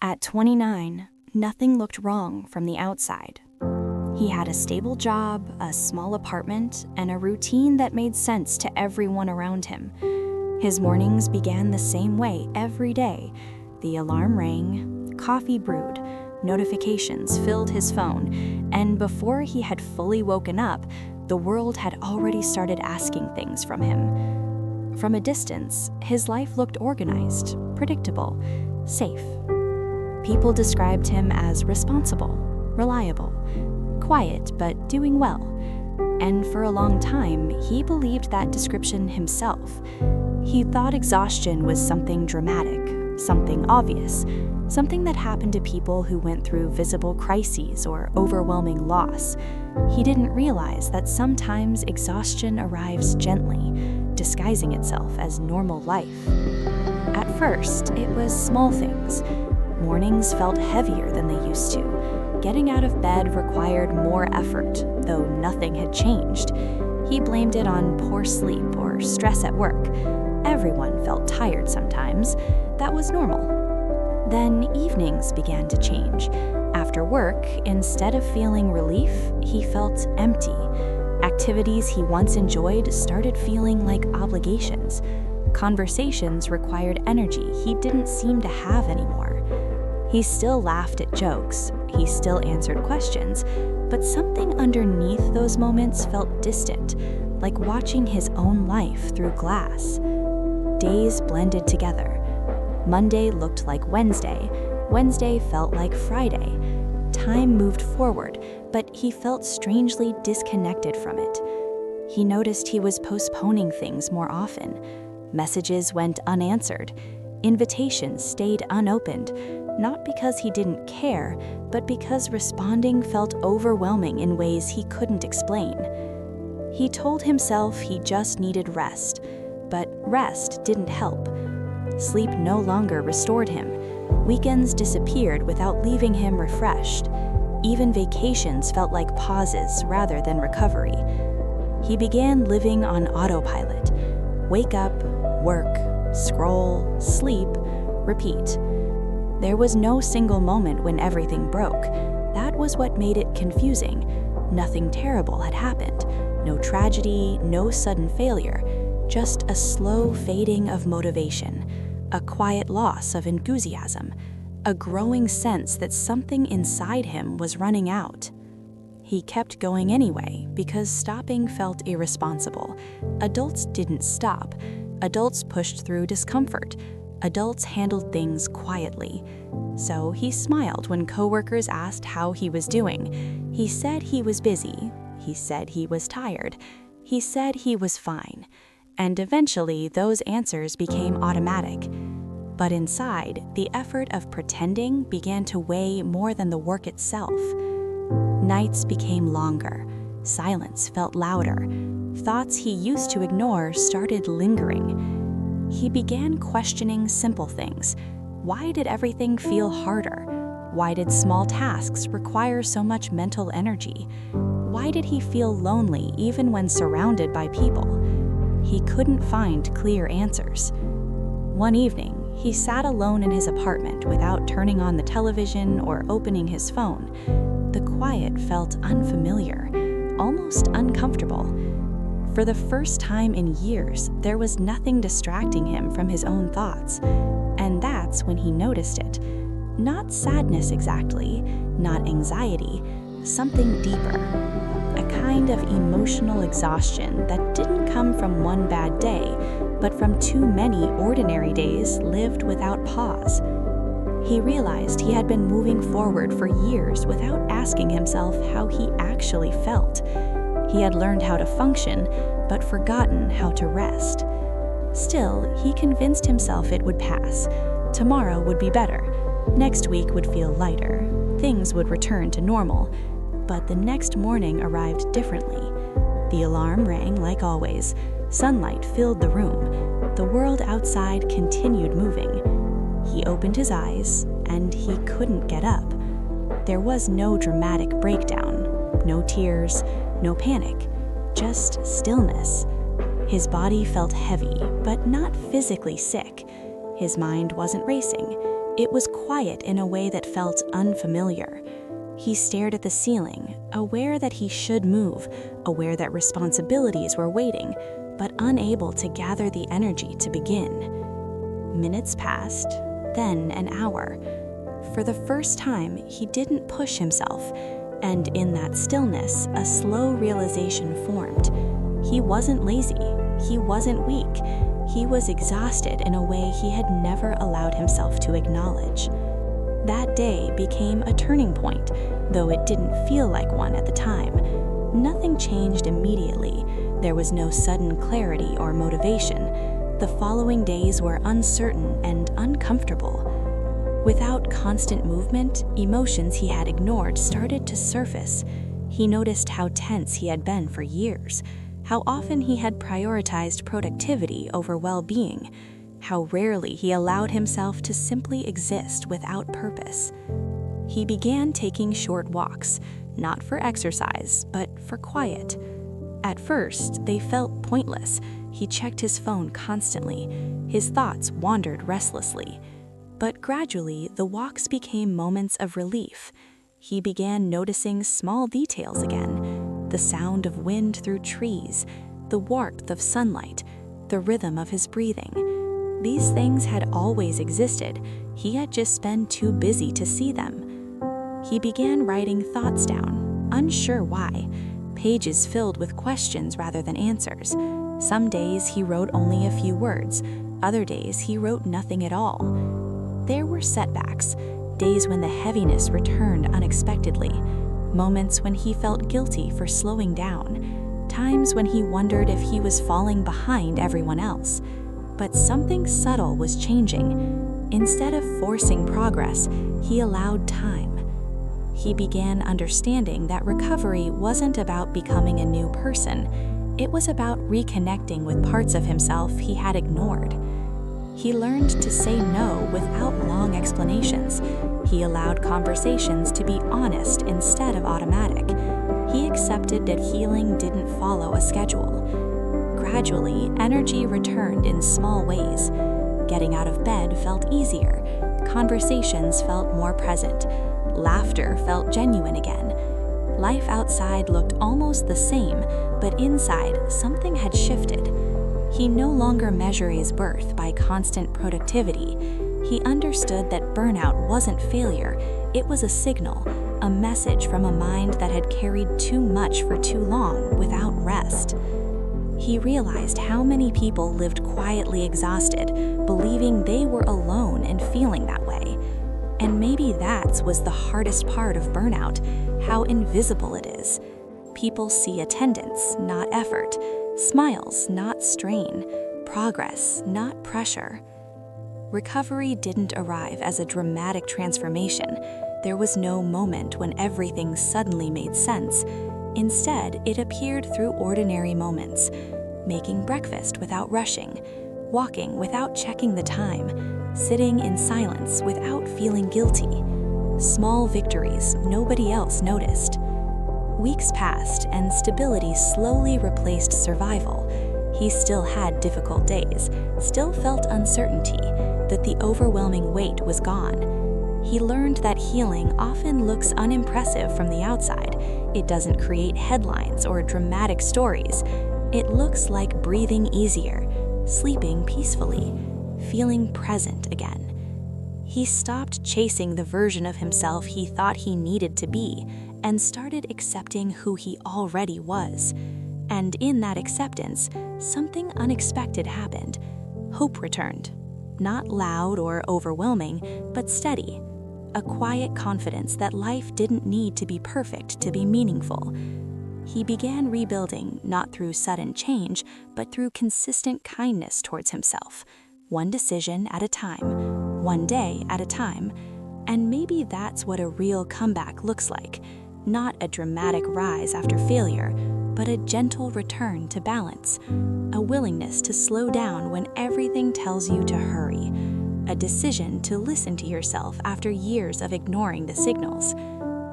At 29, nothing looked wrong from the outside. He had a stable job, a small apartment, and a routine that made sense to everyone around him. His mornings began the same way every day. The alarm rang, coffee brewed, notifications filled his phone, and before he had fully woken up, the world had already started asking things from him. From a distance, his life looked organized, predictable, safe. People described him as responsible, reliable, quiet but doing well. And for a long time, he believed that description himself. He thought exhaustion was something dramatic, something obvious, something that happened to people who went through visible crises or overwhelming loss. He didn't realize that sometimes exhaustion arrives gently, disguising itself as normal life. At first, it was small things. Mornings felt heavier than they used to. Getting out of bed required more effort, though nothing had changed. He blamed it on poor sleep or stress at work. Everyone felt tired sometimes. That was normal. Then evenings began to change. After work, instead of feeling relief, he felt empty. Activities he once enjoyed started feeling like obligations. Conversations required energy he didn't seem to have anymore. He still laughed at jokes, he still answered questions, but something underneath those moments felt distant, like watching his own life through glass. Days blended together. Monday looked like Wednesday, Wednesday felt like Friday. Time moved forward, but he felt strangely disconnected from it. He noticed he was postponing things more often. Messages went unanswered. Invitations stayed unopened, not because he didn't care, but because responding felt overwhelming in ways he couldn't explain. He told himself he just needed rest, but rest didn't help. Sleep no longer restored him. Weekends disappeared without leaving him refreshed. Even vacations felt like pauses rather than recovery. He began living on autopilot. Wake up, work, scroll, sleep, repeat. There was no single moment when everything broke. That was what made it confusing. Nothing terrible had happened. No tragedy, no sudden failure. Just a slow fading of motivation. A quiet loss of enthusiasm. A growing sense that something inside him was running out. He kept going anyway because stopping felt irresponsible. Adults didn't stop. Adults pushed through discomfort. Adults handled things quietly. So he smiled when coworkers asked how he was doing. He said he was busy. He said he was tired. He said he was fine. And eventually, those answers became automatic. But inside, the effort of pretending began to weigh more than the work itself. Nights became longer. Silence felt louder. Thoughts he used to ignore started lingering. He began questioning simple things. Why did everything feel harder? Why did small tasks require so much mental energy? Why did he feel lonely even when surrounded by people? He couldn't find clear answers. One evening, he sat alone in his apartment without turning on the television or opening his phone. The quiet felt unfamiliar, almost uncomfortable. For the first time in years, there was nothing distracting him from his own thoughts. And that's when he noticed it. Not sadness exactly, not anxiety, something deeper. A kind of emotional exhaustion that didn't come from one bad day, but from too many ordinary days lived without pause. He realized he had been moving forward for years without asking himself how he actually felt. He had learned how to function, but forgotten how to rest. Still, he convinced himself it would pass. Tomorrow would be better. Next week would feel lighter. Things would return to normal. But the next morning arrived differently. The alarm rang like always. Sunlight filled the room. The world outside continued moving. He opened his eyes, and he couldn't get up. There was no dramatic breakdown, no tears, no panic, just stillness. His body felt heavy, but not physically sick. His mind wasn't racing. It was quiet in a way that felt unfamiliar. He stared at the ceiling, aware that he should move, aware that responsibilities were waiting, but unable to gather the energy to begin. Minutes passed, then an hour. For the first time, he didn't push himself, and in that stillness, a slow realization formed. He wasn't lazy, he wasn't weak, he was exhausted in a way he had never allowed himself to acknowledge. That day became a turning point, though it didn't feel like one at the time. Nothing changed immediately. There was no sudden clarity or motivation. The following days were uncertain and uncomfortable. Without constant movement, emotions he had ignored started to surface. He noticed how tense he had been for years, how often he had prioritized productivity over well-being, how rarely he allowed himself to simply exist without purpose. He began taking short walks, not for exercise, but for quiet. At first, they felt pointless. He checked his phone constantly. His thoughts wandered restlessly. But gradually, the walks became moments of relief. He began noticing small details again: the sound of wind through trees, the warmth of sunlight, the rhythm of his breathing. These things had always existed. He had just been too busy to see them. He began writing thoughts down, unsure why, pages filled with questions rather than answers. Some days he wrote only a few words, other days he wrote nothing at all. There were setbacks, days when the heaviness returned unexpectedly, moments when he felt guilty for slowing down, times when he wondered if he was falling behind everyone else. But something subtle was changing. Instead of forcing progress, he allowed time. He began understanding that recovery wasn't about becoming a new person. It was about reconnecting with parts of himself he had ignored. He learned to say no without long explanations. He allowed conversations to be honest instead of automatic. He accepted that healing didn't follow a schedule. Gradually, energy returned in small ways. Getting out of bed felt easier. Conversations felt more present. Laughter felt genuine again. Life outside looked almost the same, but inside, something had shifted. He no longer measured his worth by constant productivity. He understood that burnout wasn't failure, it was a signal, a message from a mind that had carried too much for too long without rest. He realized how many people lived quietly exhausted, believing they were alone and feeling that way. And maybe that was the hardest part of burnout, how invisible it is. People see attendance, not effort, smiles, not strain, progress, not pressure. Recovery didn't arrive as a dramatic transformation. There was no moment when everything suddenly made sense. Instead, it appeared through ordinary moments: making breakfast without rushing, walking without checking the time, sitting in silence without feeling guilty. Small victories nobody else noticed. Weeks passed and stability slowly replaced survival. He still had difficult days, still felt uncertainty, that the overwhelming weight was gone. He learned that healing often looks unimpressive from the outside. It doesn't create headlines or dramatic stories. It looks like breathing easier, sleeping peacefully, feeling present again. He stopped chasing the version of himself he thought he needed to be and started accepting who he already was. And in that acceptance, something unexpected happened. Hope returned. Not loud or overwhelming, but steady. A quiet confidence that life didn't need to be perfect to be meaningful. He began rebuilding not through sudden change, but through consistent kindness towards himself. One decision at a time, one day at a time. And maybe that's what a real comeback looks like. Not a dramatic rise after failure, but a gentle return to balance. A willingness to slow down when everything tells you to hurry. A decision to listen to yourself after years of ignoring the signals.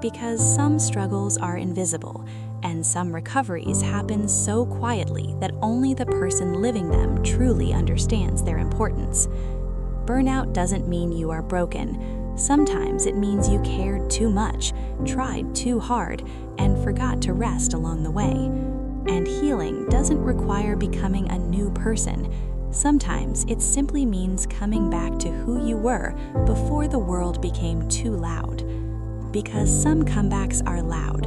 Because some struggles are invisible, and some recoveries happen so quietly that only the person living them truly understands their importance. burnout doesn't mean you are broken. Sometimes it means you cared too much, tried too hard, and forgot to rest along the way. And healing doesn't require becoming a new person. Sometimes it simply means coming back to who you were before the world became too loud. Because some comebacks are loud,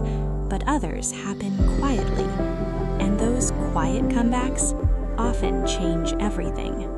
but others happen quietly. And those quiet comebacks often change everything.